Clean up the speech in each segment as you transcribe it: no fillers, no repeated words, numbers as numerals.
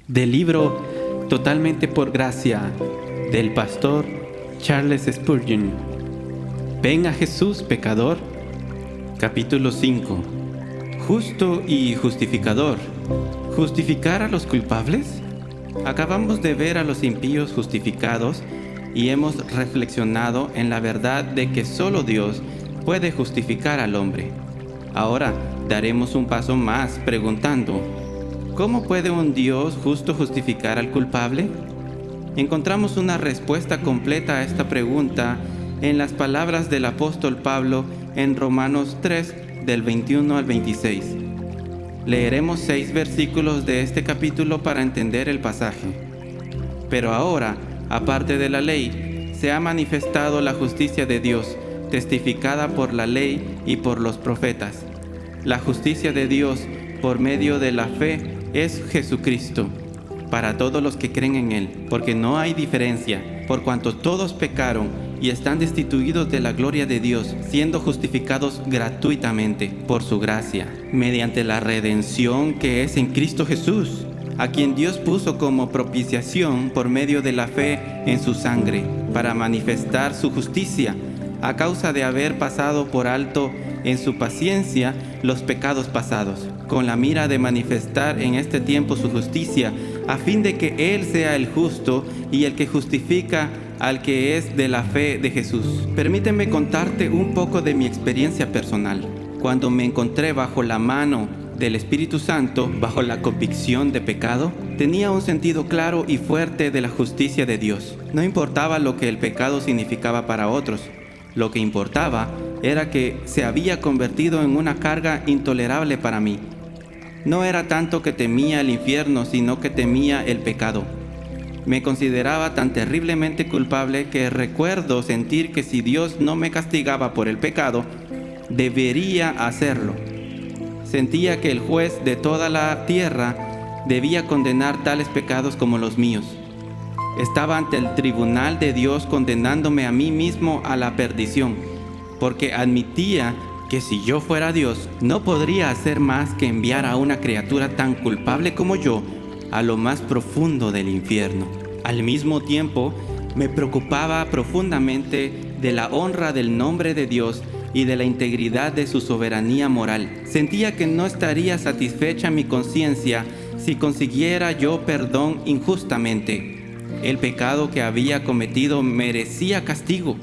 Del libro Totalmente por Gracia, del pastor Charles Spurgeon. Ven a Jesús, pecador. Capítulo 5. Justo y justificador. ¿Justificar a los culpables? Acabamos de ver a los impíos justificados y hemos reflexionado en la verdad de que solo Dios puede justificar al hombre. Ahora daremos un paso más preguntando: ¿cómo puede un Dios justo justificar al culpable? Encontramos una respuesta completa a esta pregunta en las palabras del apóstol Pablo en Romanos 3, del 21 al 26. Leeremos 6 versículos de este capítulo para entender el pasaje. Pero ahora, aparte de la ley, se ha manifestado la justicia de Dios, testificada por la ley y por los profetas. La justicia de Dios por medio de la fe es Jesucristo, para todos los que creen en Él, porque no hay diferencia, por cuanto todos pecaron y están destituidos de la gloria de Dios, siendo justificados gratuitamente por su gracia, mediante la redención que es en Cristo Jesús, a quien Dios puso como propiciación por medio de la fe en su sangre, para manifestar su justicia, a causa de haber pasado por alto en su paciencia los pecados pasados, con la mira de manifestar en este tiempo su justicia, a fin de que Él sea el justo y el que justifica al que es de la fe de Jesús. Permíteme contarte un poco de mi experiencia personal. Cuando me encontré bajo la mano del Espíritu Santo, bajo la convicción de pecado, tenía un sentido claro y fuerte de la justicia de Dios. No importaba lo que el pecado significaba para otros. Lo que importaba era que se había convertido en una carga intolerable para mí. No era tanto que temía el infierno, sino que temía el pecado. Me consideraba tan terriblemente culpable que recuerdo sentir que si Dios no me castigaba por el pecado, debería hacerlo. Sentía que el juez de toda la tierra debía condenar tales pecados como los míos. Estaba ante el tribunal de Dios condenándome a mí mismo a la perdición, porque admitía que si yo fuera Dios, no podría hacer más que enviar a una criatura tan culpable como yo a lo más profundo del infierno. Al mismo tiempo, me preocupaba profundamente de la honra del nombre de Dios y de la integridad de su soberanía moral. Sentía que no estaría satisfecha mi conciencia si consiguiera yo perdón injustamente. El pecado que había cometido merecía castigo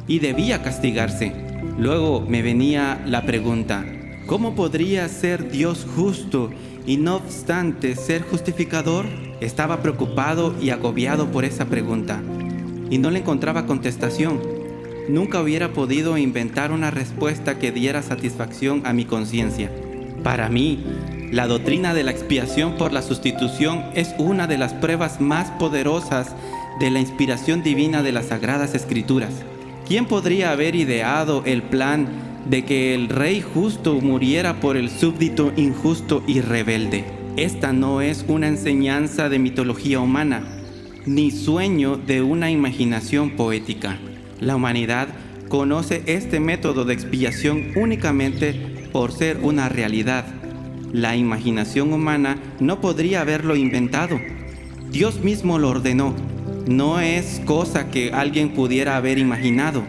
y debía castigarse. Luego me venía la pregunta: ¿cómo podría ser Dios justo y no obstante ser justificador? Estaba preocupado y agobiado por esa pregunta y no le encontraba contestación. Nunca hubiera podido inventar una respuesta que diera satisfacción a mi conciencia. Para mí, la doctrina de la expiación por la sustitución es una de las pruebas más poderosas de la inspiración divina de las Sagradas Escrituras. ¿Quién podría haber ideado el plan de que el rey justo muriera por el súbdito injusto y rebelde? Esta no es una enseñanza de mitología humana, ni sueño de una imaginación poética. La humanidad conoce este método de expiación únicamente por ser una realidad. La imaginación humana no podría haberlo inventado. Dios mismo lo ordenó. No es cosa que alguien pudiera haber imaginado.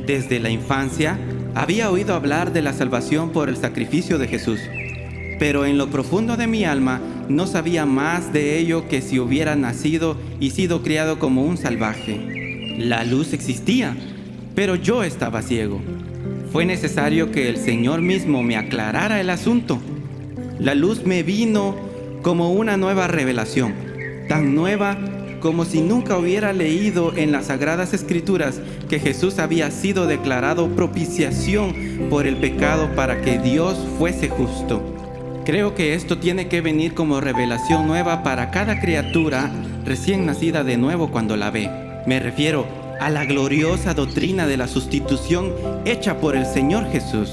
Desde la infancia había oído hablar de la salvación por el sacrificio de Jesús, pero en lo profundo de mi alma no sabía más de ello que si hubiera nacido y sido criado como un salvaje. La luz existía, pero yo estaba ciego. Fue necesario que el Señor mismo me aclarara el asunto. La luz me vino como una nueva revelación, tan nueva como si nunca hubiera leído en las Sagradas Escrituras que Jesús había sido declarado propiciación por el pecado para que Dios fuese justo. Creo que esto tiene que venir como revelación nueva para cada criatura recién nacida de nuevo cuando la ve. Me refiero a la gloriosa doctrina de la sustitución hecha por el Señor Jesús.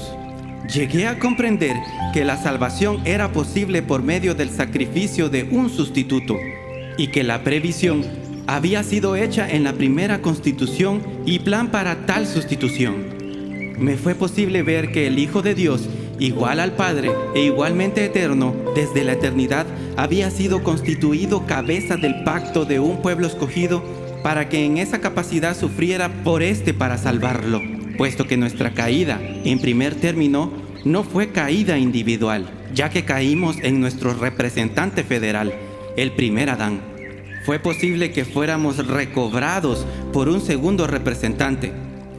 Llegué a comprender que la salvación era posible por medio del sacrificio de un sustituto y que la previsión había sido hecha en la primera constitución y plan para tal sustitución. Me fue posible ver que el Hijo de Dios igual al Padre e igualmente eterno, desde la eternidad había sido constituido cabeza del pacto de un pueblo escogido para que en esa capacidad sufriera por para salvarlo, puesto que nuestra caída, en primer término, no fue caída individual, ya que caímos en nuestro representante federal, el primer Adán. Fue posible que fuéramos recobrados por un segundo representante,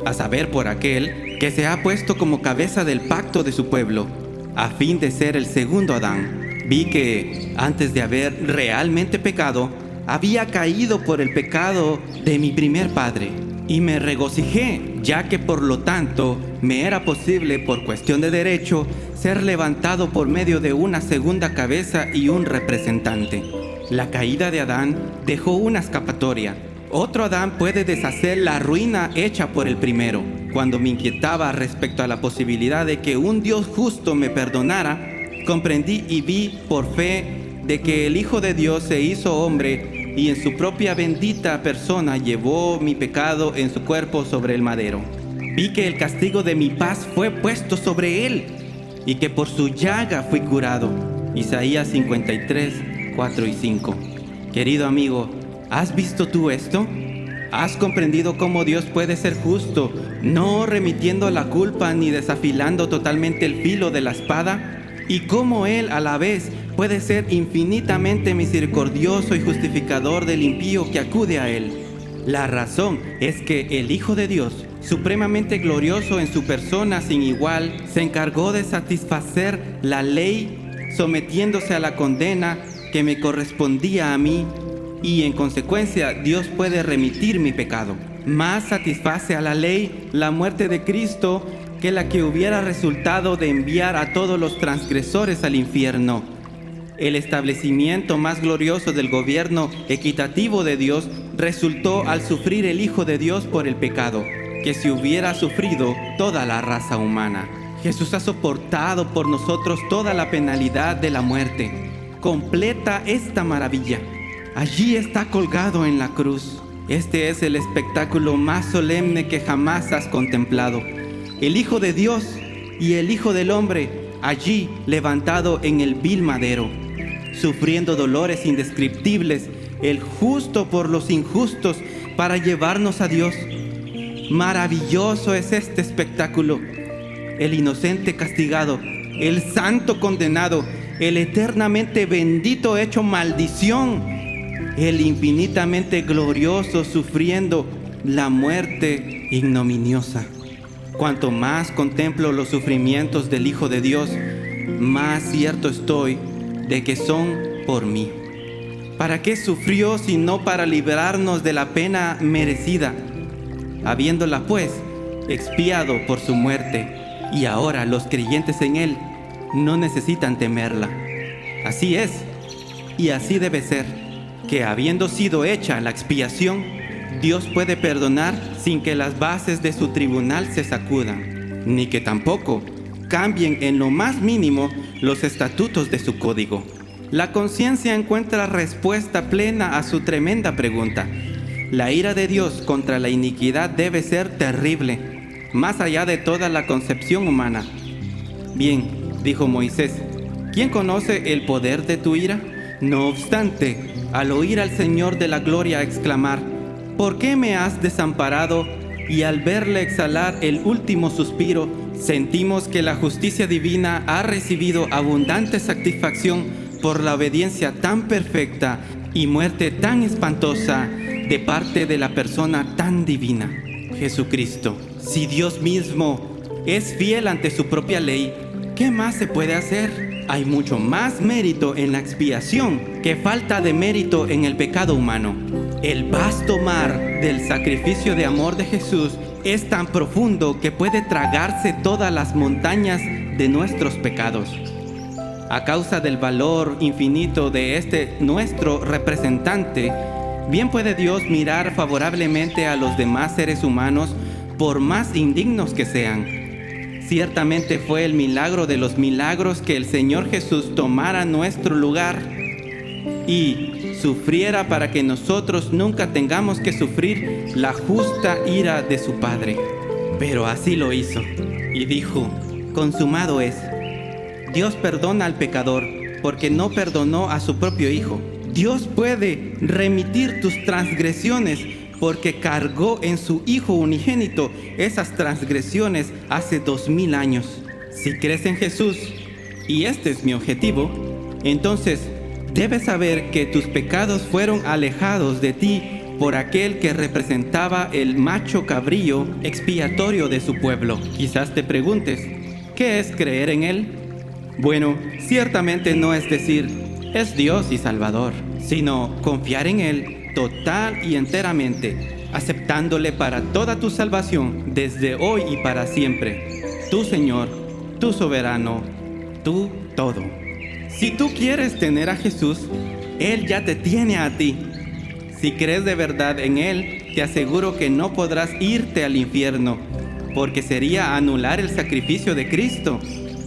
a saber, por aquel que se ha puesto como cabeza del pacto de su pueblo, a fin de ser el segundo Adán. Vi que, antes de haber realmente pecado, había caído por el pecado de mi primer padre, y me regocijé, ya que por lo tanto me era posible, por cuestión de derecho, ser levantado por medio de una segunda cabeza y un representante. La caída de Adán dejó una escapatoria. Otro Adán puede deshacer la ruina hecha por el primero. Cuando me inquietaba respecto a la posibilidad de que un Dios justo me perdonara, comprendí y vi por fe de que el Hijo de Dios se hizo hombre y en su propia bendita persona llevó mi pecado en su cuerpo sobre el madero. Vi que el castigo de mi paz fue puesto sobre él y que por su llaga fui curado. Isaías 53, 4 y 5. Querido amigo, ¿has visto tú esto? ¿Has comprendido cómo Dios puede ser justo, no remitiendo la culpa ni desafilando totalmente el filo de la espada? ¿Y cómo Él a la vez puede ser infinitamente misericordioso y justificador del impío que acude a Él? La razón es que el Hijo de Dios, supremamente glorioso en su persona sin igual, se encargó de satisfacer la ley sometiéndose a la condena que me correspondía a mí, y en consecuencia Dios puede remitir mi pecado. Más satisface a la ley la muerte de Cristo que la que hubiera resultado de enviar a todos los transgresores al infierno. El establecimiento más glorioso del gobierno equitativo de Dios resultó al sufrir el Hijo de Dios por el pecado, que si hubiera sufrido toda la raza humana. Jesús ha soportado por nosotros toda la penalidad de la muerte. Completa esta maravilla. Allí está colgado en la cruz. Este es el espectáculo más solemne que jamás has contemplado. El Hijo de Dios y el Hijo del Hombre allí levantado en el vil madero, sufriendo dolores indescriptibles, el justo por los injustos para llevarnos a Dios. Maravilloso es este espectáculo. El inocente castigado, el santo condenado, el eternamente bendito hecho maldición, el infinitamente glorioso sufriendo la muerte ignominiosa. Cuanto más contemplo los sufrimientos del Hijo de Dios, más cierto estoy de que son por mí. ¿Para qué sufrió sino para librarnos de la pena merecida, habiéndola pues expiado por su muerte? Y ahora los creyentes en Él no necesitan temerla. Así es, y así debe ser, que habiendo sido hecha la expiación, Dios puede perdonar sin que las bases de su tribunal se sacudan, ni que tampoco cambien en lo más mínimo los estatutos de su código. La conciencia encuentra respuesta plena a su tremenda pregunta. La ira de Dios contra la iniquidad debe ser terrible, más allá de toda la concepción humana. Bien, dijo Moisés, ¿quién conoce el poder de tu ira? No obstante, al oír al Señor de la gloria exclamar, ¿por qué me has desamparado? Y al verle exhalar el último suspiro, sentimos que la justicia divina ha recibido abundante satisfacción por la obediencia tan perfecta y muerte tan espantosa de parte de la persona tan divina, Jesucristo. Si Dios mismo es fiel ante su propia ley, ¿qué más se puede hacer? Hay mucho más mérito en la expiación que falta de mérito en el pecado humano. El vasto mar del sacrificio de amor de Jesús es tan profundo que puede tragarse todas las montañas de nuestros pecados. A causa del valor infinito de este nuestro representante, bien puede Dios mirar favorablemente a los demás seres humanos por más indignos que sean. Ciertamente fue el milagro de los milagros que el Señor Jesús tomara nuestro lugar y sufriera para que nosotros nunca tengamos que sufrir la justa ira de su Padre. Pero así lo hizo y dijo, consumado es. Dios perdona al pecador porque no perdonó a su propio Hijo. Dios puede remitir tus transgresiones porque cargó en su Hijo unigénito esas transgresiones hace 2000 años. Si crees en Jesús, y este es mi objetivo, entonces debes saber que tus pecados fueron alejados de ti por aquel que representaba el macho cabrío expiatorio de su pueblo. Quizás te preguntes, ¿qué es creer en Él? Bueno, ciertamente no es decir, es Dios y Salvador, sino confiar en Él total y enteramente, aceptándole para toda tu salvación desde hoy y para siempre. Tu Señor, tu soberano, tu todo. Si tú quieres tener a Jesús, Él ya te tiene a ti. Si crees de verdad en Él, te aseguro que no podrás irte al infierno, porque sería anular el sacrificio de Cristo.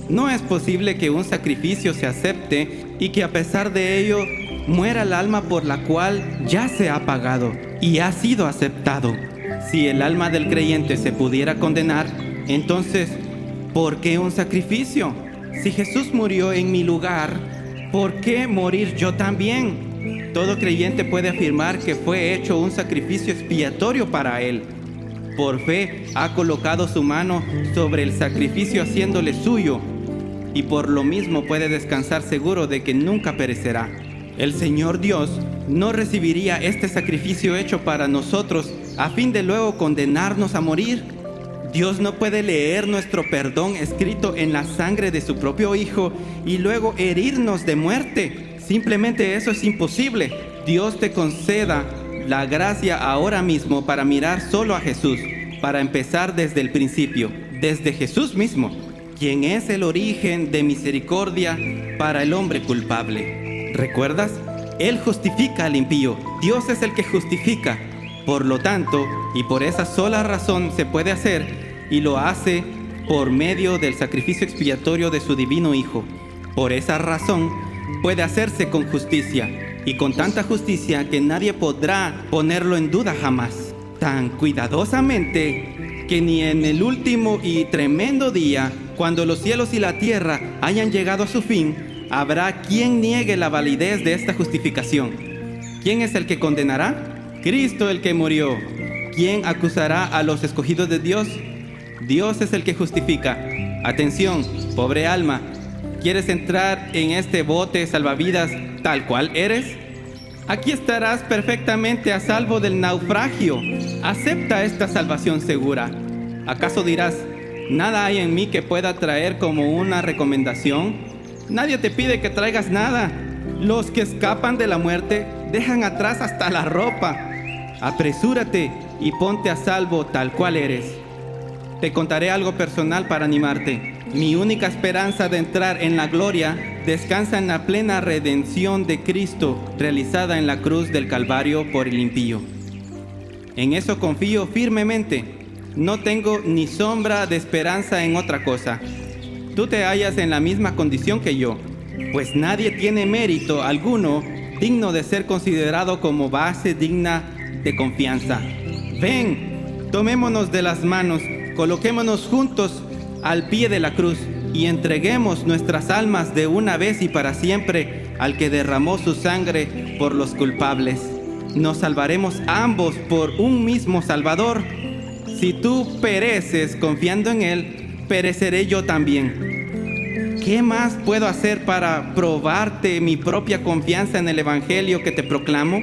No es posible que un sacrificio se acepte y que a pesar de ello muera el alma por la cual ya se ha pagado y ha sido aceptado. Si el alma del creyente se pudiera condenar, entonces, ¿por qué un sacrificio? Si Jesús murió en mi lugar, ¿por qué morir yo también? Todo creyente puede afirmar que fue hecho un sacrificio expiatorio para él. Por fe ha colocado su mano sobre el sacrificio haciéndole suyo, y por lo mismo puede descansar seguro de que nunca perecerá. El Señor Dios no recibiría este sacrificio hecho para nosotros a fin de luego condenarnos a morir. Dios no puede leer nuestro perdón escrito en la sangre de su propio Hijo y luego herirnos de muerte. Simplemente eso es imposible. Dios te conceda la gracia ahora mismo para mirar solo a Jesús, para empezar desde el principio, desde Jesús mismo, quien es el origen de misericordia para el hombre culpable. ¿Recuerdas? Él justifica al impío. Dios es el que justifica. Por lo tanto, y por esa sola razón se puede hacer, y lo hace por medio del sacrificio expiatorio de su divino Hijo. Por esa razón puede hacerse con justicia, y con tanta justicia que nadie podrá ponerlo en duda jamás. Tan cuidadosamente que ni en el último y tremendo día, cuando los cielos y la tierra hayan llegado a su fin, habrá quien niegue la validez de esta justificación. ¿Quién es el que condenará? Cristo el que murió. ¿Quién acusará a los escogidos de Dios? Dios es el que justifica. Atención, pobre alma, ¿quieres entrar en este bote salvavidas tal cual eres? Aquí estarás perfectamente a salvo del naufragio. Acepta esta salvación segura. ¿Acaso dirás, nada hay en mí que pueda traer como una recomendación? Nadie te pide que traigas nada. Los que escapan de la muerte dejan atrás hasta la ropa. Apresúrate y ponte a salvo tal cual eres. Te contaré algo personal para animarte. Mi única esperanza de entrar en la gloria descansa en la plena redención de Cristo realizada en la cruz del Calvario por el impío. En eso confío firmemente. No tengo ni sombra de esperanza en otra cosa. Tú te hallas en la misma condición que yo, pues nadie tiene mérito alguno digno de ser considerado como base digna de confianza. Ven, tomémonos de las manos, coloquémonos juntos al pie de la cruz y entreguemos nuestras almas de una vez y para siempre al que derramó su sangre por los culpables. Nos salvaremos ambos por un mismo Salvador. Si tú pereces confiando en Él, pereceré yo también. ¿Qué más puedo hacer para probarte mi propia confianza en el Evangelio que te proclamo?